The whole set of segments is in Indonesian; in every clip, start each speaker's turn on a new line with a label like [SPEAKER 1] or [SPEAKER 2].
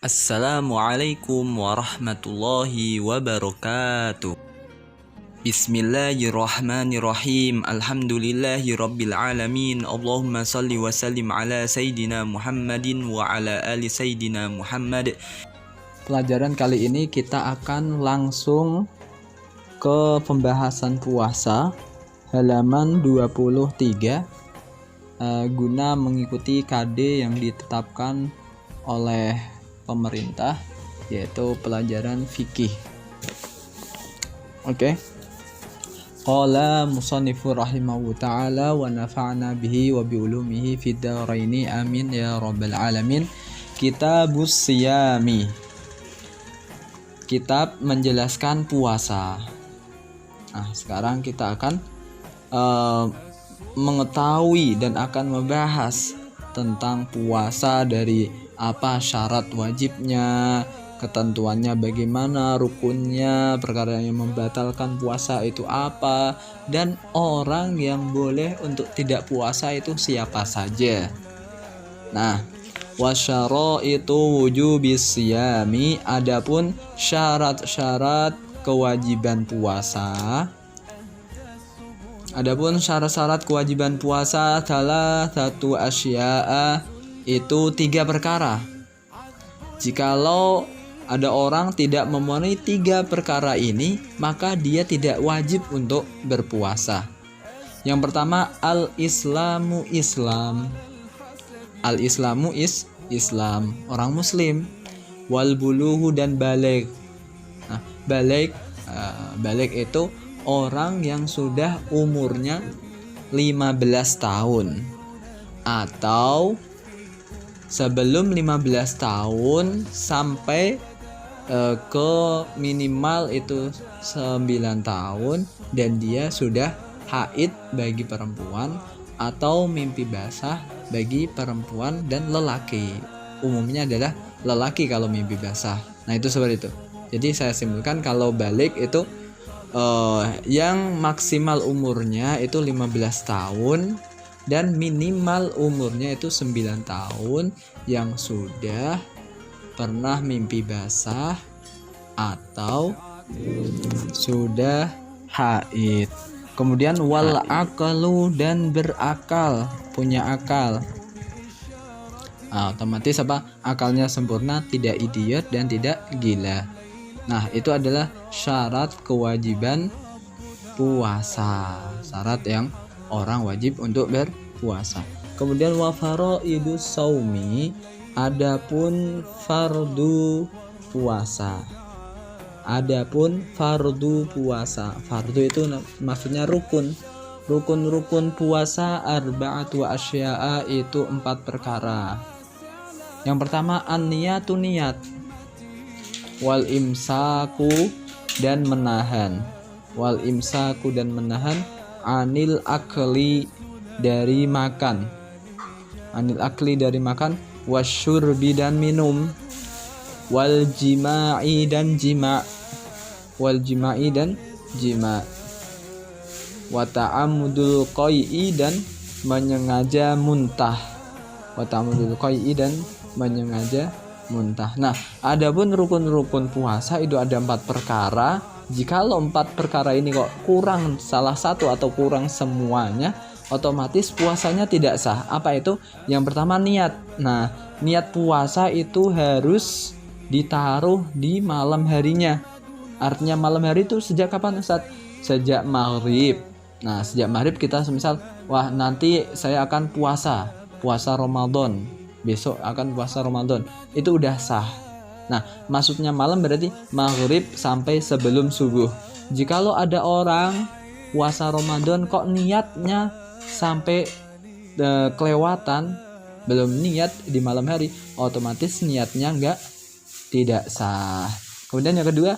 [SPEAKER 1] Assalamualaikum warahmatullahi wabarakatuh. Bismillahirrahmanirrahim. Alhamdulillahi rabbil alamin. Allahumma salli wa sallim ala Sayyidina Muhammadin wa ala ali Sayyidina Muhammad.
[SPEAKER 2] Pelajaran kali ini kita akan langsung ke pembahasan puasa halaman 23 guna mengikuti KD yang ditetapkan oleh pemerintah, yaitu pelajaran fikih. Oke. Qala musannifu rahimahu ta'ala wa nafa'na bihi wa bi ulumihi fid dharaini amin ya rabbal alamin. Kitabus siyami. Kitab menjelaskan puasa. Nah, sekarang kita akan mengetahui dan akan membahas tentang puasa, dari apa syarat wajibnya, ketentuannya bagaimana, rukunnya, perkara yang membatalkan puasa itu apa, dan orang yang boleh untuk tidak puasa itu siapa saja. Nah, wasyaraitu wujubis siyami, adapun syarat-syarat kewajiban puasa. Adapun syarat-syarat kewajiban puasa adalah satu asya'a, itu 3 perkara. Jikalau ada orang tidak memenuhi 3 perkara ini, maka dia tidak wajib untuk berpuasa. Yang pertama, al-islamu Islam. Al-islamu Islam, orang muslim. Wal buluhu, dan balik. Nah, balik itu orang yang sudah umurnya 15 tahun atau sebelum 15 tahun sampai ke minimal itu 9 tahun, dan dia sudah haid bagi perempuan atau mimpi basah bagi perempuan dan lelaki. Umumnya adalah lelaki kalau mimpi basah. Nah, itu seperti itu. Jadi saya simpulkan kalau balik itu yang maksimal umurnya itu 15 tahun dan minimal umurnya itu 9 tahun yang sudah pernah mimpi basah atau sudah haid. Kemudian wal aqlu, dan berakal, punya akal. Otomatis apa? Akalnya sempurna, tidak idiot dan tidak gila. Nah, itu adalah syarat kewajiban puasa, syarat yang orang wajib untuk berpuasa. Kemudian wa faraidus saumi, adapun fardu puasa. Adapun fardu puasa. Fardu itu maksudnya rukun. Rukun puasa arba'atu asya'a, itu 4 perkara. Yang pertama an-niyatu, niat. Wal imsaku, dan menahan. Wal imsaku, dan menahan. Anil akli, dari makan. Anil akli, dari makan. Wasyurbi, dan minum. Wal jima'i, dan jima'. Wal jima'i, dan jima'. Wa ta'amudul qai'i, dan menyengaja muntah. Wa ta'amudul qai'i, dan menyengaja muntah. Nah, adapun rukun-rukun puasa itu ada 4 perkara. Jikalau 4 perkara ini kok kurang salah satu atau kurang semuanya, otomatis puasanya tidak sah. Apa itu? Yang pertama, niat. Nah, niat puasa itu harus ditaruh di malam harinya. Artinya malam hari itu sejak kapan, Ustaz? Sejak maghrib. Nah, sejak maghrib kita semisal, wah nanti saya akan puasa Ramadan, besok akan puasa Ramadan, itu udah sah. Nah, maksudnya malam berarti maghrib sampai sebelum subuh. Jikalau ada orang puasa Ramadan kok niatnya sampai kelewatan, belum niat di malam hari, otomatis niatnya tidak sah. Kemudian yang kedua,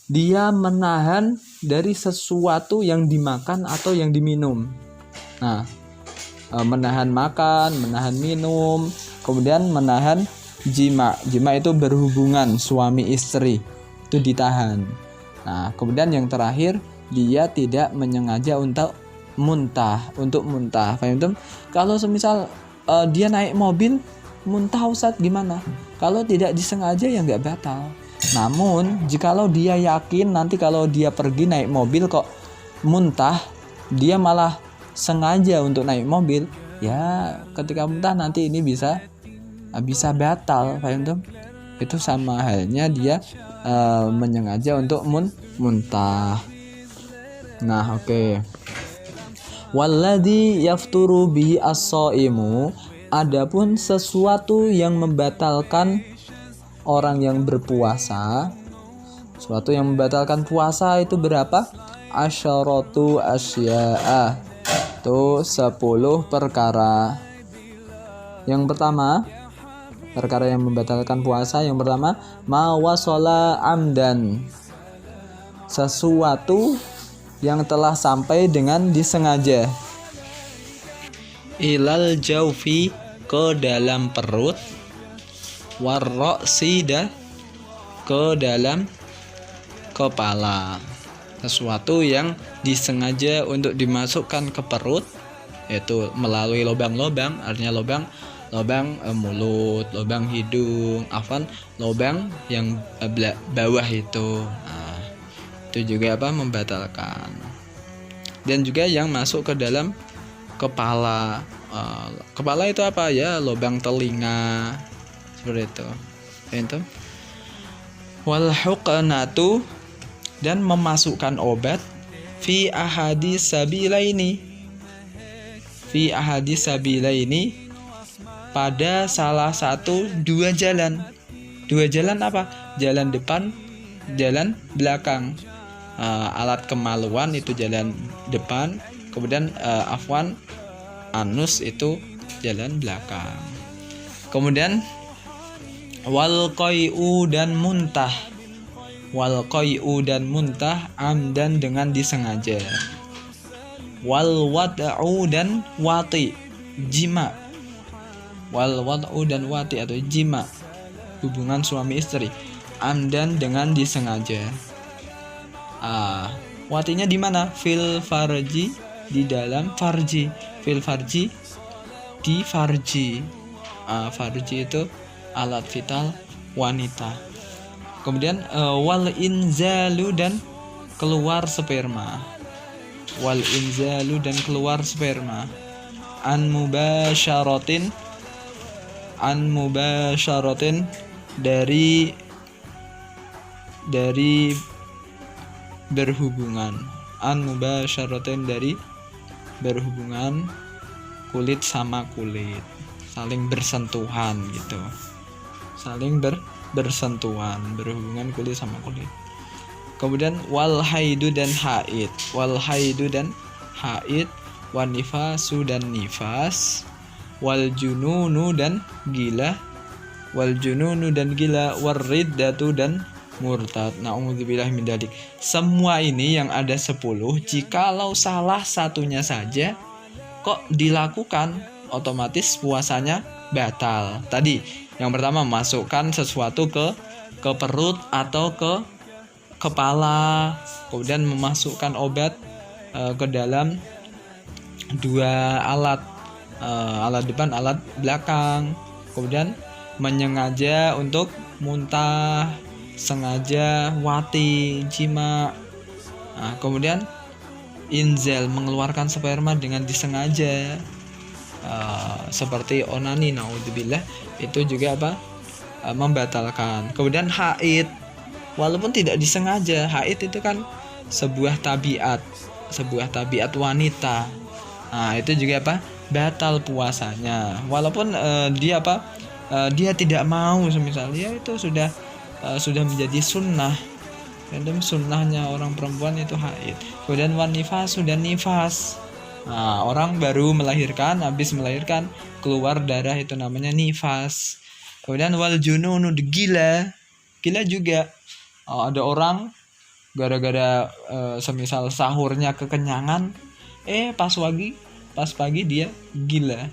[SPEAKER 2] dia menahan dari sesuatu yang dimakan atau yang diminum. Nah, menahan makan, menahan minum, kemudian menahan jima. Jima itu berhubungan suami istri, itu ditahan. Nah, kemudian yang terakhir, dia tidak menyengaja untuk muntah. Paham? Kalau semisal dia naik mobil muntah Ustadz gimana? Kalau tidak disengaja ya nggak batal. Namun jikalau dia yakin nanti kalau dia pergi naik mobil kok muntah, dia malah sengaja untuk naik mobil, ya ketika muntah nanti ini bisa batal, paham tuh? Itu sama halnya dia menyengaja untuk muntah. Nah, oke. Walladzi yafturu bihi as-shaimu, adapun sesuatu yang membatalkan orang yang berpuasa, sesuatu yang membatalkan puasa itu berapa? Asyaratu asya'a, itu 10 perkara. Yang pertama, perkara yang membatalkan puasa, yang pertama ma wasala amdan, sesuatu yang telah sampai dengan disengaja, ilal jaufi, ke dalam perut, warroksi, ke dalam kepala. Sesuatu yang disengaja untuk dimasukkan ke perut, yaitu melalui lubang-lubang, artinya lubang mulut, lubang hidung, lubang yang bawah itu. Nah, itu juga membatalkan. Dan juga yang masuk ke dalam kepala. Kepala itu apa ya? Lubang telinga, seperti itu. Itu. Wal huqnatu, dan memasukkan obat fi ahadis sabilaini, pada salah satu dua jalan. Dua jalan apa? Jalan depan, jalan belakang. Alat kemaluan itu jalan depan, kemudian anus itu jalan belakang. Kemudian wal qai'u, dan muntah. Wal qai'u, dan muntah amdan, dengan disengaja. Wal wad'u, dan wati, jima. Wal wad'u, dan wati atau jima, hubungan suami istri, amdan, dengan disengaja. Watinya di mana? Fil farji, di dalam farji. Fil farji, di farji. Farji itu alat vital wanita. Kemudian wal inzalu, dan keluar sperma. Wal inzalu, dan keluar sperma. An mubasyaratin, dari berhubungan. An mubasyaratin, dari berhubungan kulit sama kulit, saling bersentuhan gitu. Saling bersentuhan, berhubungan kulit sama kulit. Kemudian wal haidu, dan haid. Wal haidu, dan haid. Wan nifasu, dan nifas. Wal jununu, dan gila. Wal jununu, dan gila. War riddatu, dan murtad. Na'udzubillah min dzalik. Semua ini yang ada 10, jikalau salah satunya saja kok dilakukan, otomatis puasanya batal. Tadi yang pertama, masukkan sesuatu ke perut atau ke kepala, kemudian memasukkan obat ke dalam dua alat, alat depan, alat belakang, kemudian menyengaja untuk muntah, sengaja wati, jima. Kemudian inzal, mengeluarkan sperma dengan disengaja, seperti onani, naudzubillah, itu juga membatalkan. Kemudian haid, walaupun tidak disengaja, haid itu kan sebuah tabiat wanita. Itu juga batal puasanya, walaupun dia tidak mau, misalnya itu sudah menjadi sunnah. Dan sunnahnya orang perempuan itu haid. Kemudian wan nifas, sudah nifas. Orang baru melahirkan, habis melahirkan keluar darah, itu namanya nifas. Kemudian wal jununu, gila juga. Ada orang gara-gara semisal sahurnya kekenyangan, pas pagi dia gila,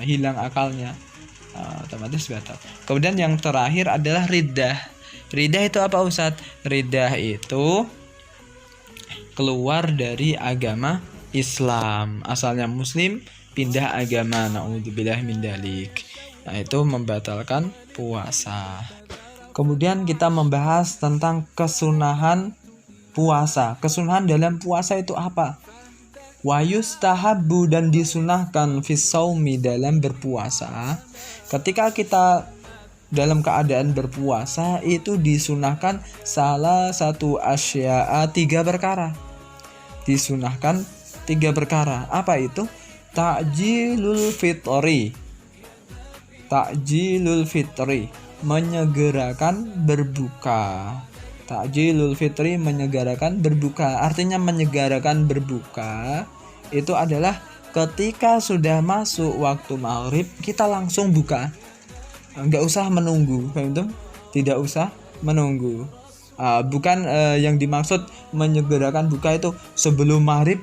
[SPEAKER 2] hilang akalnya, otomatis batal. Kemudian yang terakhir adalah riddah. Riddah itu apa Ustadz? Riddah itu keluar dari agama Islam, asalnya muslim pindah agama, naudzubillah min dzalik. Nah, itu membatalkan puasa. Kemudian kita membahas tentang kesunahan puasa. Kesunahan dalam puasa itu apa? Wa yustahabbu, dan disunahkan fis shaumi, dalam berpuasa. Ketika kita dalam keadaan berpuasa itu disunahkan salah satu asya'a, 3 perkara. Disunahkan 3 perkara. Apa itu? Ta'jilul fitri. Ta'jilul fitri, menyegerakan berbuka. Ta'jilul fitri, menyegerakan berbuka. Artinya menyegerakan berbuka itu adalah ketika sudah masuk waktu maghrib kita langsung buka, nggak usah menunggu, itu tidak usah menunggu. Bukan yang dimaksud menyegerakan buka itu sebelum maghrib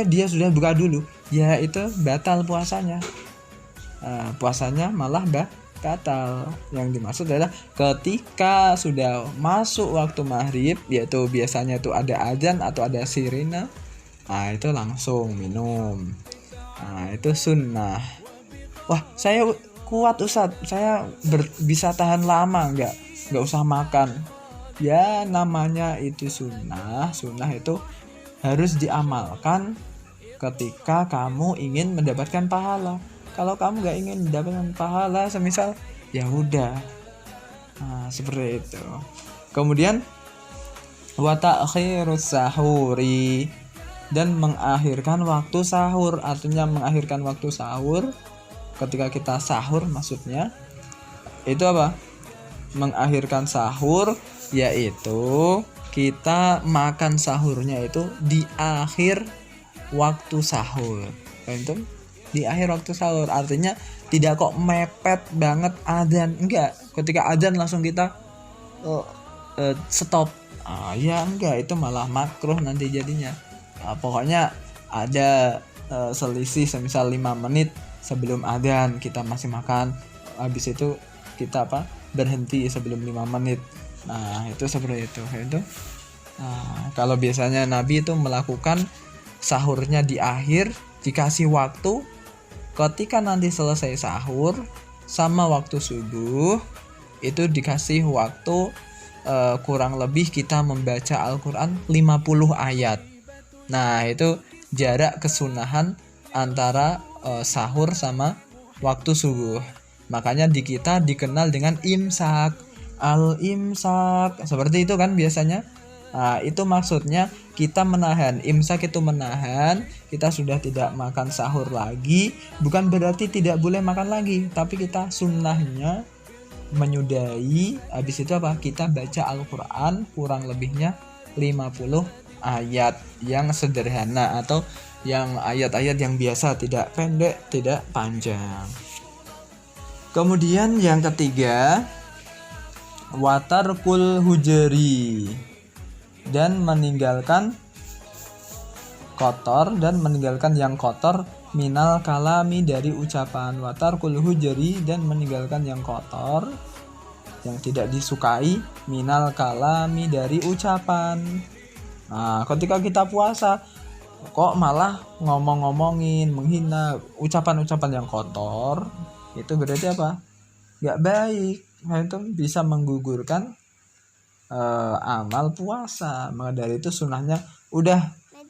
[SPEAKER 2] dia sudah buka dulu, ya itu batal puasanya. Puasanya malah batal. Yang dimaksud adalah ketika sudah masuk waktu maghrib, yaitu biasanya itu ada azan atau ada sirine, itu langsung minum. Itu sunnah. Wah, saya kuat Ustadz, saya bisa tahan lama, nggak usah makan. Ya namanya itu sunnah. Sunnah itu harus diamalkan ketika kamu ingin mendapatkan pahala. Kalau kamu nggak ingin mendapatkan pahala, semisal ya udah, seperti itu. Kemudian wa ta'khirus sahuri, dan mengakhirkan waktu sahur. Artinya mengakhirkan waktu sahur, ketika kita sahur maksudnya itu apa? Mengakhirkan sahur yaitu kita makan sahurnya itu di akhir waktu sahur. Itu di akhir waktu sahur, artinya tidak kok mepet banget adzan, enggak. Ketika adzan langsung kita stop. Ya enggak, itu malah makruh nanti jadinya. Pokoknya ada selisih semisal 5 menit sebelum adzan kita masih makan, habis itu kita berhenti sebelum 5 menit. Itu seperti itu. Kalau biasanya Nabi itu melakukan sahurnya di akhir, dikasih waktu ketika nanti selesai sahur sama waktu subuh itu dikasih waktu kurang lebih kita membaca Al-Quran 50 ayat. Nah, itu jarak kesunahan antara sahur sama waktu subuh. Makanya di kita dikenal dengan imsak, al-imsak, seperti itu kan biasanya. Itu maksudnya kita menahan. Imsak itu menahan, kita sudah tidak makan sahur lagi. Bukan berarti tidak boleh makan lagi, tapi kita sunnahnya menyudahi. Habis itu kita baca Al-Quran kurang lebihnya 50 ayat yang sederhana, atau yang ayat-ayat yang biasa, tidak pendek, tidak panjang. Kemudian yang ketiga, watarkul hujri, dan meninggalkan kotor, dan meninggalkan yang kotor, minal kalami, dari ucapan. Watarkul hujri, dan meninggalkan yang kotor, yang tidak disukai, minal kalami, dari ucapan. Ketika kita puasa kok malah ngomong-ngomongin, menghina, ucapan-ucapan yang kotor, itu berarti apa? Gak baik. Itu bisa menggugurkan amal puasa. Maka dari itu sunnahnya udah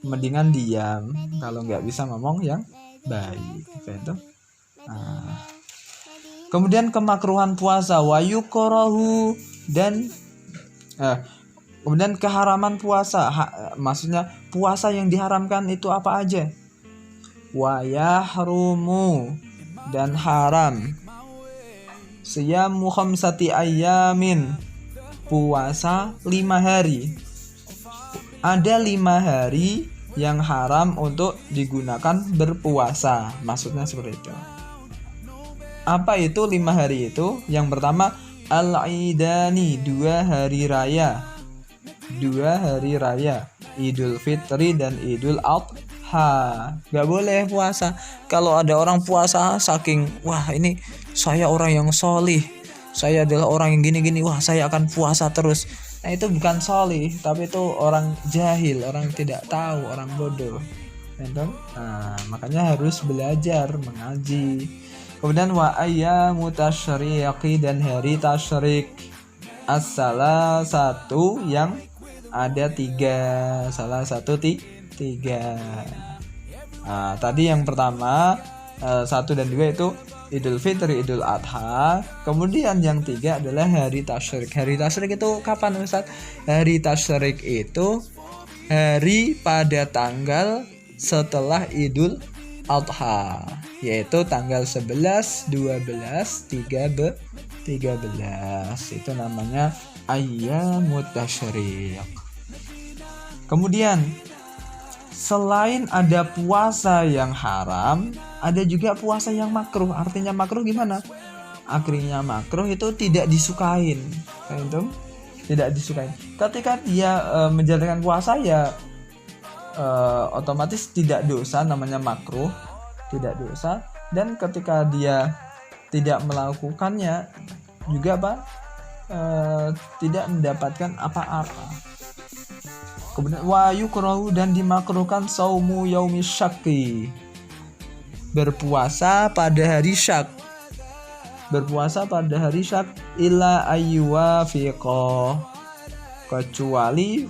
[SPEAKER 2] mendingan diam kalau nggak bisa ngomong yang baik. Itu. Kemudian kemakruhan puasa, wa yukrahu, dan kemudian keharaman puasa. Maksudnya puasa yang diharamkan itu apa aja? Wa yahrumu, dan haram. Siyamu khamsati ayyamin, puasa 5 hari. Ada 5 hari yang haram untuk digunakan berpuasa. Maksudnya seperti itu. Apa itu 5 hari itu? Yang pertama, al-idani, 2 hari raya. 2 hari raya, Idul Fitri dan Idul Adha. Gak boleh puasa. Kalau ada orang puasa saking, wah ini saya orang yang solih, saya adalah orang yang gini-gini, wah saya akan puasa terus. Nah, itu bukan solih, tapi itu orang jahil, orang tidak tahu, orang bodoh. Makanya harus belajar, mengaji, Kemudian wa ayyamu tasyriqi, dan hari tasyrik. As-salah satu yang ada 3, salah satu 3. Nah, tadi yang pertama 1 dan 2 itu Idul Fitri, Idul Adha. Kemudian yang 3 adalah hari tasyrik. Hari tasyrik itu kapan, Ustaz? Hari tasyrik itu hari pada tanggal setelah Idul Adha, yaitu tanggal 11, 12, 13. Itu namanya ayyamut tasyrik. Kemudian selain ada puasa yang haram, ada juga puasa yang makruh. Artinya makruh gimana? Artinya makruh itu tidak disukain. Itu tidak disukain. Ketika dia menjalankan puasa ya otomatis tidak dosa, namanya makruh, tidak dosa. Dan ketika dia tidak melakukannya juga tidak mendapatkan apa-apa. Kemudian wa yukrahu, dan dimakruhkan saumu yaumi syakki, berpuasa pada hari syak. Berpuasa pada hari syak illa ayyuwafiqa, kecuali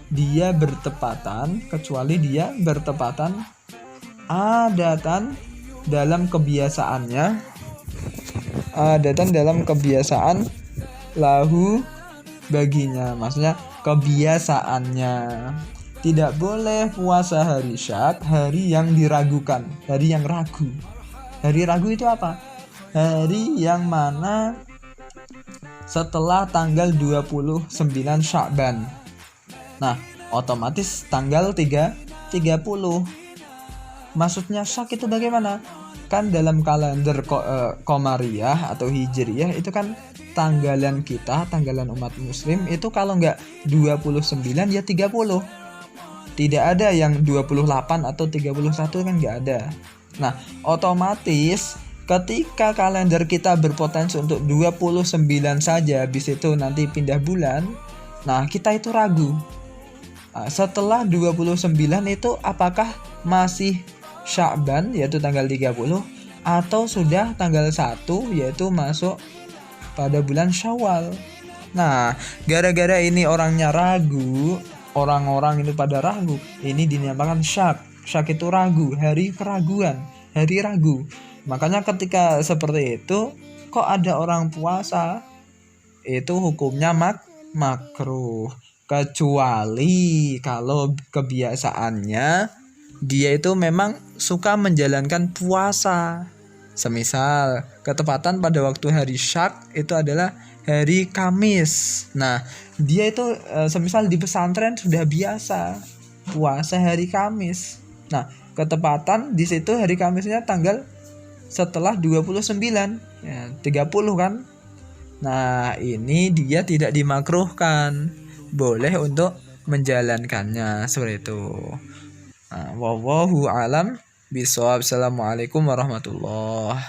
[SPEAKER 2] dia bertepatan adatan dalam kebiasaan lahu baginya, maksudnya kebiasaannya. Tidak boleh puasa hari syak, hari yang diragukan, hari yang ragu. Hari ragu itu apa? Hari yang mana setelah tanggal 29 Sya'ban. Nah, otomatis tanggal 30. Maksudnya syak itu bagaimana? Kan dalam kalender Qamariyah atau Hijriyah itu kan tanggalan kita, tanggalan umat muslim itu kalau nggak 29 ya 30. Tidak ada yang 28 atau 31, kan nggak ada. Nah, otomatis ketika kalender kita berpotensi untuk 29 saja, habis itu nanti pindah bulan, nah kita itu ragu. Setelah 29 itu apakah masih Sya'ban yaitu tanggal 30 atau sudah tanggal 1 yaitu masuk pada bulan Syawal. Nah, gara-gara ini orangnya ragu, orang-orang itu pada ragu, ini dinamakan syak. Syak itu ragu, hari keraguan, hari ragu. Makanya ketika seperti itu, kok ada orang puasa, itu hukumnya makruh. Kecuali kalau kebiasaannya dia itu memang suka menjalankan puasa. Semisal ketepatan pada waktu hari syak itu adalah hari Kamis. Nah, dia itu semisal di pesantren sudah biasa puasa hari Kamis. Nah, ketepatan di situ hari Kamisnya tanggal setelah 29 ya, 30 kan. Nah, ini dia tidak dimakruhkan, boleh untuk menjalankannya seperti itu. Wallahu alam bishawab. Assalamualaikum warahmatullahi